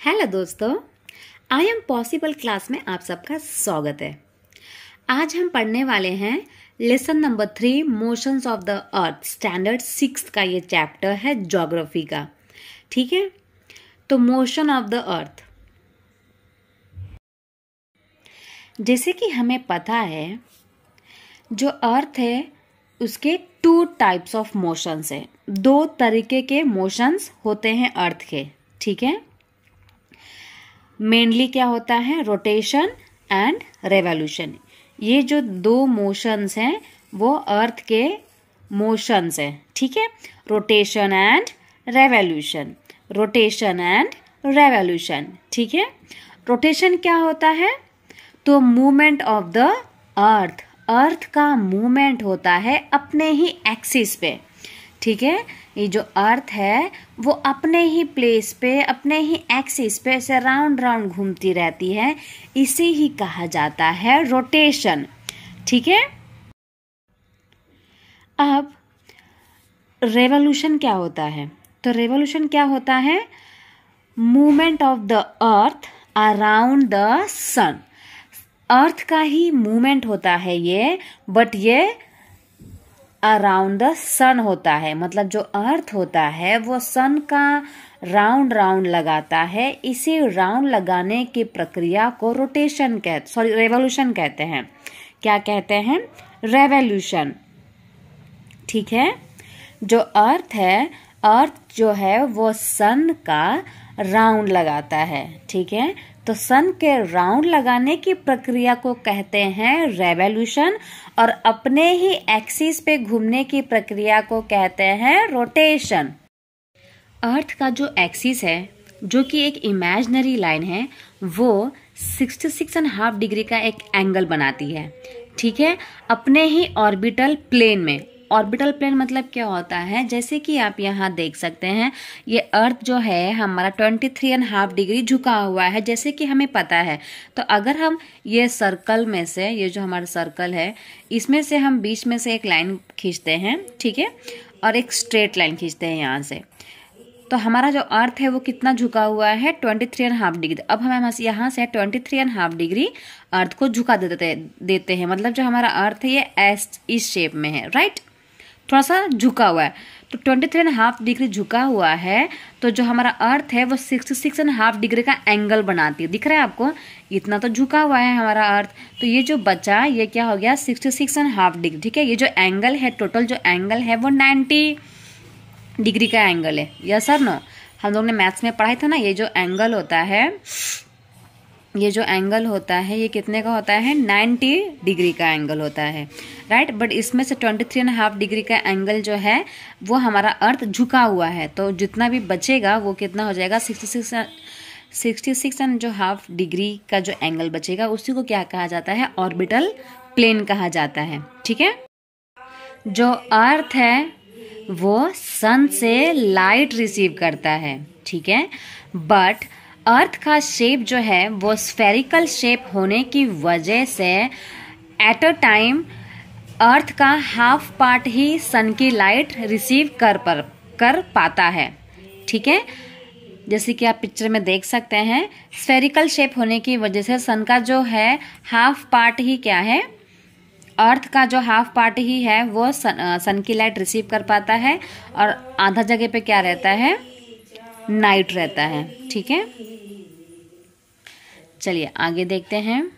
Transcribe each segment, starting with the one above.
Hello दोस्तों, I am possible class में आप सबका स्वागत है। आज हम पढ़ने वाले हैं lesson number 3 motions of the earth standard 6 का ये चैप्टर है ज्योग्राफी का। ठीक है, तो मोशन ऑफ द अर्थ, जैसे कि हमें पता है जो अर्थ है उसके 2 टाइप्स ऑफ मोशंस है। 2 तरीके के मोशंस होते हैं अर्थ के। ठीक है, मेनली क्या होता है, रोटेशन एंड रेवोल्यूशन। ये जो 2 मोशंस हैं वो अर्थ के मोशंस हैं। ठीक है, rotation and revolution, rotation and revolution. ठीक है, रोटेशन क्या होता है, तो movement of the earth, earth का मूवमेंट होता है अपने ही एक्सिस पे। ठीक है, ये जो अर्थ है वो अपने ही प्लेस पे, अपने ही एक्सिस पे ऐसे राउंड राउंड घूमती रहती है, इसे ही कहा जाता है रोटेशन। ठीक है, अब रेवोल्यूशन क्या होता है, तो रेवोल्यूशन क्या होता है, movement of the earth around the sun. Earth का ही मूवमेंट होता है ये, बट ये अराउंड द सन होता है। मतलब जो अर्थ होता है वो सन का राउंड राउंड लगाता है। इसी राउंड लगाने की प्रक्रिया को रेवोल्यूशन कहते हैं। क्या कहते हैं, रेवोल्यूशन। ठीक है, जो अर्थ है, अर्थ जो है वो सन का राउंड लगाता है। ठीक है, तो सन के राउंड लगाने की प्रक्रिया को कहते हैं रेवोल्यूशन, और अपने ही एक्सिस पे घूमने की प्रक्रिया को कहते हैं रोटेशन। अर्थ का जो एक्सिस है, जो कि एक इमेजिनरी लाइन है, वो 66.5 डिग्री का एक एंगल बनाती है। ठीक है, अपने ही ऑर्बिटल प्लेन में। ऑर्बिटल प्लेन मतलब क्या होता है, जैसे कि आप यहाँ देख सकते हैं, ये अर्थ जो है हमारा 23.5 डिग्री झुका हुआ है, जैसे कि हमें पता है। तो अगर हम ये सर्कल में से, ये जो हमारा सर्कल है, इसमें से हम बीच में से एक लाइन खींचते हैं। ठीक है, और एक स्ट्रेट लाइन खींचते हैं यहाँ से, तो हमारा जो अर्थ है वो कितना झुका हुआ है, 23.5 डिग्री। अब हम यहाँ से 23.5 डिग्री अर्थ को झुका देते हैं। मतलब जो हमारा अर्थ है ये इस शेप में है, राइट, थोड़ा सा झुका हुआ है। तो 23.5 डिग्री झुका हुआ है, तो जो हमारा अर्थ है वो 66.5 डिग्री का एंगल बनाती है। दिख रहा है आपको, इतना तो झुका हुआ है हमारा अर्थ। तो ये जो बचा, ये क्या हो गया, 66.5 डिग्री। ठीक है, ये जो एंगल है, टोटल जो एंगल है वो 90 डिग्री का एंगल है। यस और नो, हम लोग ने मैथ्स में पढ़ा था ना, ये जो एंगल होता है, ये जो एंगल होता है ये कितने का होता है, 90 डिग्री का एंगल होता है, राइट। बट इसमें से 23.5 डिग्री का एंगल जो है वो हमारा अर्थ झुका हुआ है, तो जितना भी बचेगा वो कितना हो जाएगा, 66.5 डिग्री का जो एंगल बचेगा उसी को क्या कहा जाता है, ऑर्बिटल प्लेन कहा जाता है। ठीक है, जो अर्थ है वो सन से लाइट रिसीव करता है। ठीक है, बट अर्थ का शेप जो है वो स्फेरिकल शेप होने की वजह से एट अ टाइम अर्थ का हाफ पार्ट ही सन की लाइट रिसीव कर पाता है। ठीक है, जैसे कि आप पिक्चर में देख सकते हैं, स्फेरिकल शेप होने की वजह से सन का जो है हाफ पार्ट ही क्या है, अर्थ का जो हाफ पार्ट ही है वो सन की लाइट रिसीव कर पाता है, और आधा जगह पे क्या रहता है, नाइट रहता है। ठीक है, चलिए आगे देखते हैं।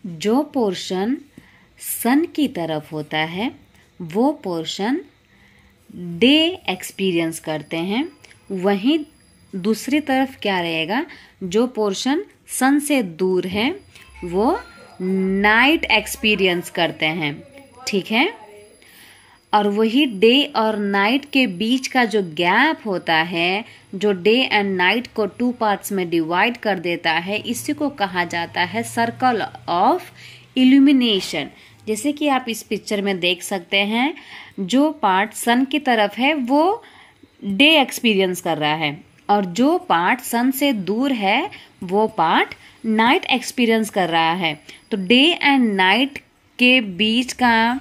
जो पोर्शन सन की तरफ होता है वो पोर्शन डे एक्सपीरियंस करते हैं, वहीं दूसरी तरफ क्या रहेगा, जो पोर्शन सन से दूर है वो नाइट एक्सपीरियंस करते हैं। ठीक है, और वही डे और नाइट के बीच का जो गैप होता है, जो डे एंड नाइट को 2 पार्ट्स में डिवाइड कर देता है, इसी को कहा जाता है सर्कल ऑफ इल्यूमिनेशन। जैसे कि आप इस पिक्चर में देख सकते हैं, जो पार्ट सन की तरफ है वो डे एक्सपीरियंस कर रहा है, और जो पार्ट सन से दूर है वो पार्ट नाइट एक्सपीरियंस कर रहा है। तो डे एंड नाइट के बीच का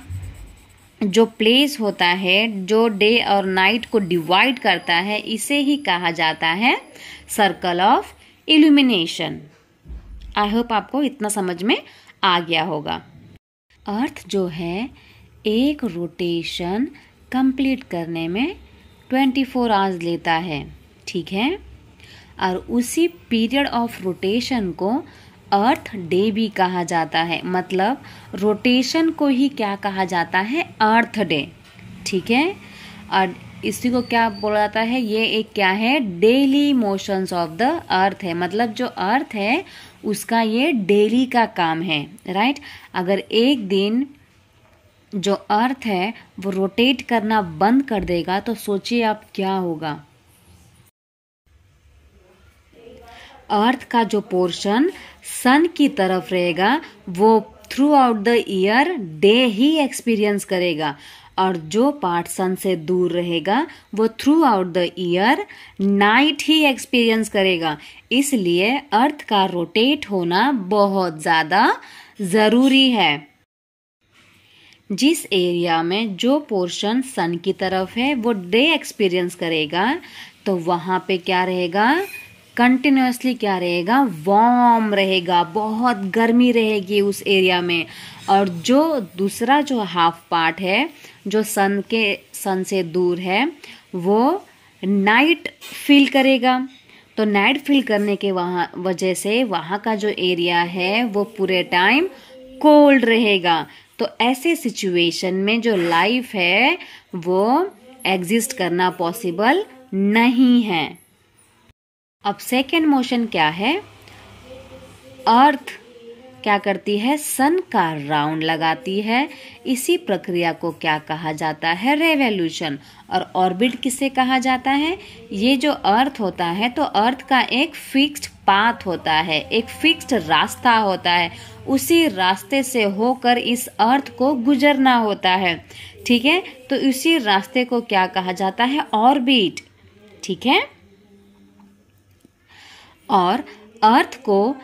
जो प्लेस होता है, जो डे और नाइट को डिवाइड करता है, इसे ही कहा जाता है circle of illumination. I hope आपको इतना समझ में आ गया होगा। अर्थ जो है एक रोटेशन कंप्लीट करने में 24 आवर्स लेता है, ठीक है। और उसी पीरियड ऑफ रोटेशन को अर्थ डे भी कहा जाता है, मतलब रोटेशन को ही क्या कहा जाता है, अर्थ डे, ठीक है। और इसी को क्या बोला जाता है, ये एक क्या है, डेली मोशंस ऑफ द अर्थ है, मतलब जो अर्थ है उसका ये डेली का काम है, राइट। अगर एक दिन जो अर्थ है वो रोटेट करना बंद कर देगा तो सोचिए आप क्या होगा। अर्थ का जो पोर्शन सन की तरफ रहेगा वो through out the year day he experience करेगा, और जो पार्ट सन से दूर रहेगा वो through out the year night he experience करेगा। इसलिए अर्थ का रोटेट होना बहुत ज़्यादा ज़रूरी है। जिस एरिया में जो पोर्शन सन की तरफ है वो डे एक्सपीरियंस करेगा, तो वहाँ पे क्या रहेगा, कंटिन्यूसली क्या रहेगा, वार्म रहेगा, बहुत गर्मी रहेगी उस एरिया में। और जो दूसरा जो हाफ पार्ट है जो सन से दूर है वो नाइट फील करेगा। तो नाइट फील करने के वजह से वहाँ का जो एरिया है वो पूरे टाइम कोल्ड रहेगा। तो ऐसे सिचुएशन में जो लाइफ है वो एग्जिस्ट करना पॉसिबल नहीं है। अब सेकेंड मोशन क्या है, अर्थ क्या करती है, सन का राउंड लगाती है। इसी प्रक्रिया को क्या कहा जाता है, रेवोल्यूशन। और ऑर्बिट किसे कहा जाता है, ये जो अर्थ होता है तो अर्थ का एक फिक्स्ड पाथ होता है, एक फिक्स्ड रास्ता होता है, उसी रास्ते से होकर इस अर्थ को गुजरना होता है, ठीक है। तो इसी रास्ते को क्या कहा जाता है, ऑर्बिट, ठीक है। और अर्थ को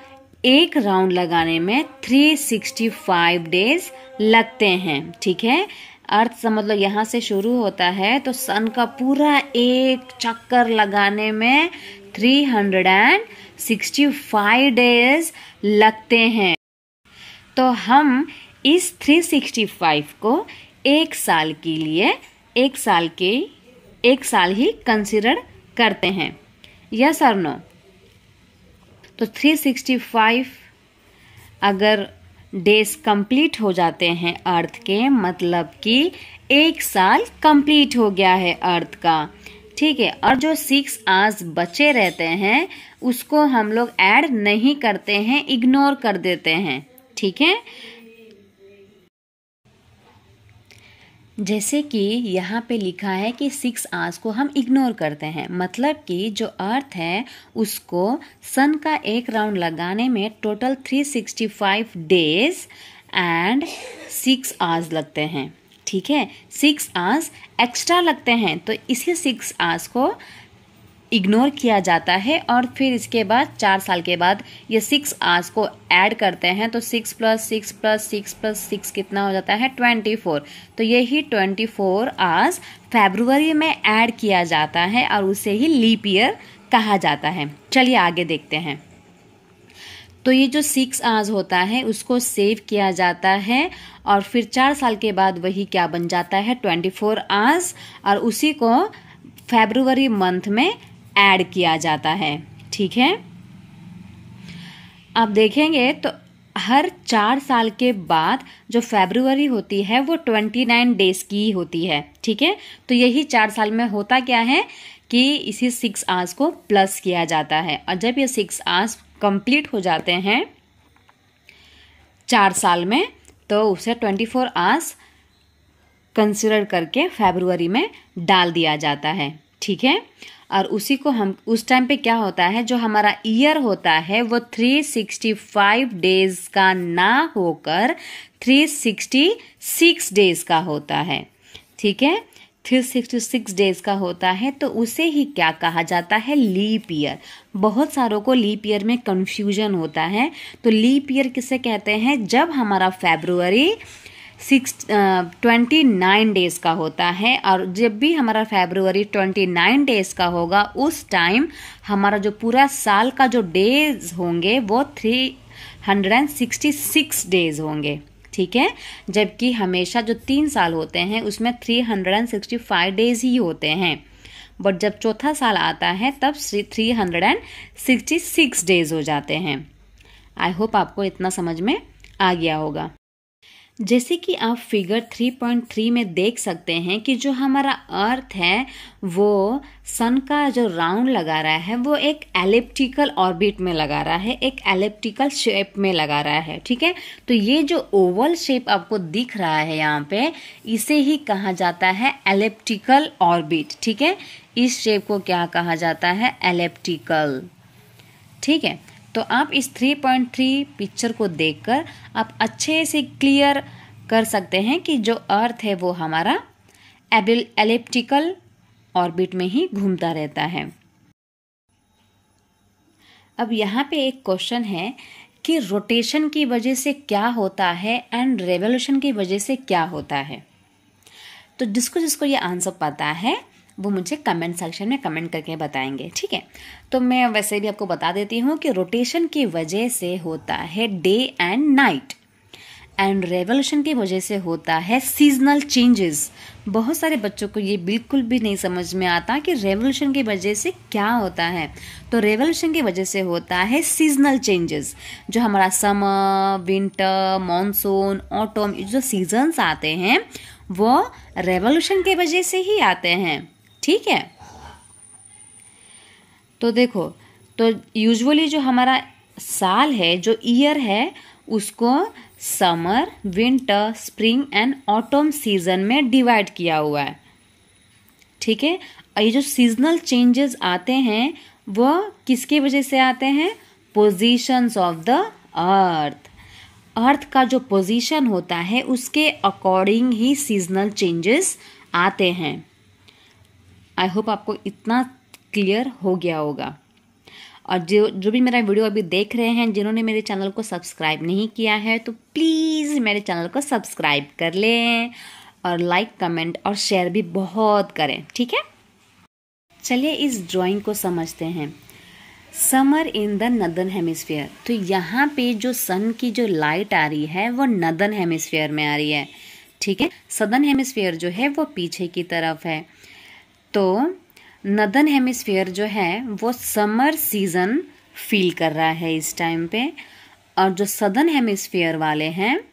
एक राउंड लगाने में 365 डेज लगते हैं, ठीक है। अर्थ समझ लो यहाँ से शुरू होता है तो सन का पूरा एक चक्कर लगाने में 365 डेज लगते हैं। तो हम इस 365 को एक साल के लिए एक साल ही कंसिडर करते हैं, यस और नो। तो 365 अगर डेज कंप्लीट हो जाते हैं अर्थ के, मतलब कि एक साल कंप्लीट हो गया है अर्थ का, ठीक है। और जो 6 आवर्स बचे रहते हैं उसको हम लोग ऐड नहीं करते हैं, इग्नोर कर देते हैं, ठीक है। जैसे कि यहाँ पे लिखा है कि 6 आवर्स को हम इग्नोर करते हैं, मतलब कि जो अर्थ है उसको सन का एक राउंड लगाने में टोटल 365 डेज एंड 6 आवर्स लगते हैं, ठीक है। 6 आवर्स एक्स्ट्रा लगते हैं, तो इसी 6 आवर्स को इग्नोर किया जाता है। और फिर इसके बाद 4 साल के बाद ये 6 आवर्स को ऐड करते हैं, तो 6 + 6 + 6 + 6 कितना हो जाता है, 24। तो यही 24 आवर्स फरवरी में ऐड किया जाता है और उसे ही लीप ईयर कहा जाता है। चलिए आगे देखते हैं। तो ये जो 6 आवर्स होता है उसको सेव किया जाता है और फिर 4 साल के बाद वही क्या बन जाता है, 24 आवर्स, और उसी को फरवरी मंथ में ऐड किया जाता है, ठीक है। अब देखेंगे तो हर 4 साल के बाद जो फरवरी होती है वो 29 डेज की होती है, ठीक है। तो यही 4 साल में होता क्या है कि इसी 6 आवर्स को प्लस किया जाता है, और जब ये 6 आवर्स कंप्लीट हो जाते हैं 4 साल में, तो उसे 24 आवर्स कंसिडर करके फरवरी में डाल दिया जाता है, ठीक है। और उसी को हम उस टाइम पे क्या होता है, जो हमारा ईयर होता है वो 365 डेज का ना होकर 366 डेज का होता है, ठीक है। 366 डेज का होता है, तो उसे ही क्या कहा जाता है, लीप ईयर। बहुत सारों को लीप ईयर में कंफ्यूजन होता है। तो लीप ईयर किसे कहते हैं, जब हमारा फरवरी 29 डेज का होता है। और जब भी हमारा फरवरी 29 डेज का होगा उस टाइम हमारा जो पूरा साल का जो डेज होंगे वो 366 डेज होंगे, ठीक है। जबकि हमेशा जो 3 साल होते हैं उसमें 365 डेज ही होते हैं, बट जब चौथा साल आता है तब 366 डेज हो जाते हैं। आई होप आपको इतना समझ में आ गया होगा। जैसे कि आप फिगर 3.3 में देख सकते हैं कि जो हमारा अर्थ है वो सन का जो राउंड लगा रहा है वो एक एलिप्टिकल ऑर्बिट में लगा रहा है, एक एलिप्टिकल शेप में लगा रहा है, ठीक है। तो ये जो ओवल शेप आपको दिख रहा है यहाँ पे, इसे ही कहा जाता है एलिप्टिकल ऑर्बिट, ठीक है। इस शेप को क्या कहा जाता है? एलिप्टिकल, ठीक है। तो आप इस 3.3 पिक्चर को देखकर आप अच्छे से क्लियर कर सकते हैं कि जो अर्थ है वो हमारा एलिप्टिकल ऑर्बिट में ही घूमता रहता है। अब यहाँ पे एक क्वेश्चन है कि रोटेशन की वजह से क्या होता है एंड रेवोल्यूशन की वजह से क्या होता है। तो जिसको ये आंसर पता है वो मुझे कमेंट सेक्शन में कमेंट करके बताएंगे, ठीक है। तो मैं वैसे भी आपको बता देती हूँ कि रोटेशन की वजह से होता है day and night, and revolution की वजह से होता है सीजनल चेंजेस। बहुत सारे बच्चों को ये बिल्कुल भी नहीं समझ में आता कि रेवोल्यूशन की वजह से क्या होता है। तो रेवोल्यूशन की वजह से होता है सीजनल चेंजेस। जो हमारा समर, विंटर, मॉनसून, ऑटम, जो सीजन्स आते हैं वो रेवोल्यूशन की वजह से ही आते हैं, ठीक है। तो देखो, तो यूजुअली जो हमारा साल है, जो ईयर है, उसको summer, winter, spring and autumn season में डिवाइड किया हुआ है, ठीक है। और ये जो सीजनल चेंजेस आते हैं वो किसकी वजह से आते हैं? Positions of the earth. Earth का जो पोजीशन होता है उसके अकॉर्डिंग ही सीजनल चेंजेस आते हैं। आई होप आपको इतना क्लियर हो गया होगा। और जो भी मेरा वीडियो अभी देख रहे हैं, जिन्होंने मेरे चैनल को सब्सक्राइब नहीं किया है तो प्लीज़ मेरे चैनल को सब्सक्राइब कर लें और लाइक, कमेंट और शेयर भी बहुत करें, ठीक है। चलिए इस ड्राइंग को समझते हैं। Summer in the northern hemisphere. तो यहाँ पे जो सन की जो लाइट आ रही है वो नदर्न हेमिस्फीयर में आ रही है, ठीक है। सदर्न हेमिस्फीयर जो है वो पीछे की तरफ है। तो नदर्न हेमिस्फीयर जो है वो समर सीजन फील कर रहा है इस टाइम पे, और जो सदर्न हेमिस्फीयर वाले हैं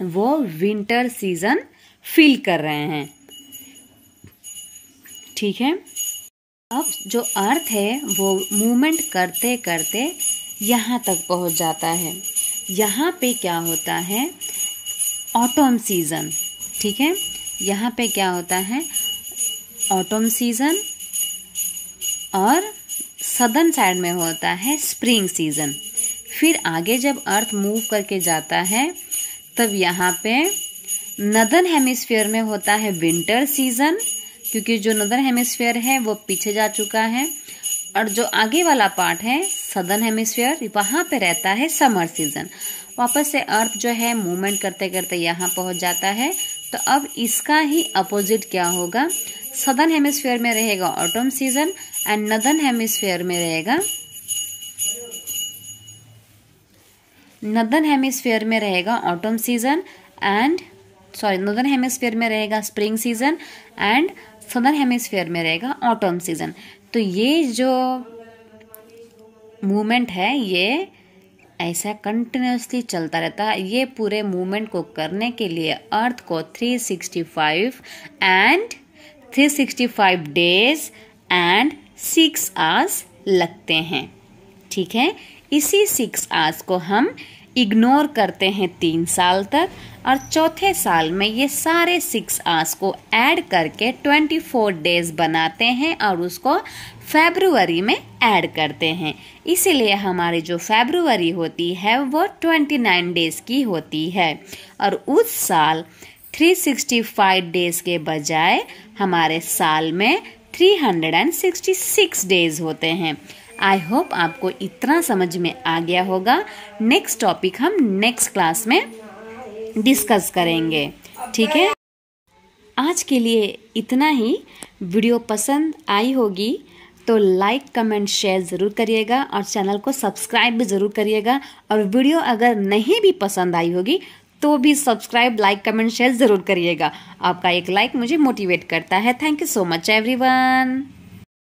वो विंटर सीजन फील कर रहे हैं, ठीक है। अब जो अर्थ है वो मूवमेंट करते करते यहाँ तक पहुँच जाता है। यहाँ पे क्या होता है? ऑटम सीजन, ठीक है। यहाँ पे क्या होता है? ऑटम सीजन, और सदर्न साइड में होता है स्प्रिंग सीजन। फिर आगे जब अर्थ मूव करके जाता है तब यहाँ पे नदर्न हेमिस्फीयर में होता है विंटर सीजन, क्योंकि जो नदर्न हेमिस्फीयर है वो पीछे जा चुका है, और जो आगे वाला पार्ट है सदर्न हेमिस्फीयर, वहाँ पे रहता है समर सीजन। वापस से अर्थ जो है मूवमेंट करते करते यहाँ पहुँच जाता है। तो अब इसका ही अपोजिट क्या होगा? सदर्न हेमिस्फीयर में रहेगा autumn season and northern hemisphere में रहेगा autumn season and northern hemisphere में रहेगा spring season and southern hemisphere में रहेगा ऑटम सीजन। तो ये जो मूवमेंट है ये ऐसा कंटिन्यूसली चलता रहता है। ये पूरे मूवमेंट को करने के लिए अर्थ को 365 डेज एंड 6 आवर्स लगते हैं, ठीक है। इसी 6 आवर्स को हम इग्नोर करते हैं 3 साल तक, और चौथे साल में ये सारे 6 आवर्स को ऐड करके 24 डेज बनाते हैं और उसको फरवरी में ऐड करते हैं। इसीलिए हमारी जो फरवरी होती है वो 29 डेज की होती है, और उस साल 365 डेज के बजाय हमारे साल में 366 डेज होते हैं। आई होप आपको इतना समझ में आ गया होगा। नेक्स्ट टॉपिक हम नेक्स्ट क्लास में डिस्कस करेंगे। ठीक है, आज के लिए इतना ही। वीडियो पसंद आई होगी तो लाइक कमेंट शेयर ज़रूर करिएगा और चैनल को सब्सक्राइब भी ज़रूर करिएगा। और वीडियो अगर नहीं भी पसंद आई होगी तो भी सब्सक्राइब लाइक कमेंट शेयर ज़रूर करिएगा। आपका एक लाइक मुझे मोटिवेट करता है। Thank you so much everyone.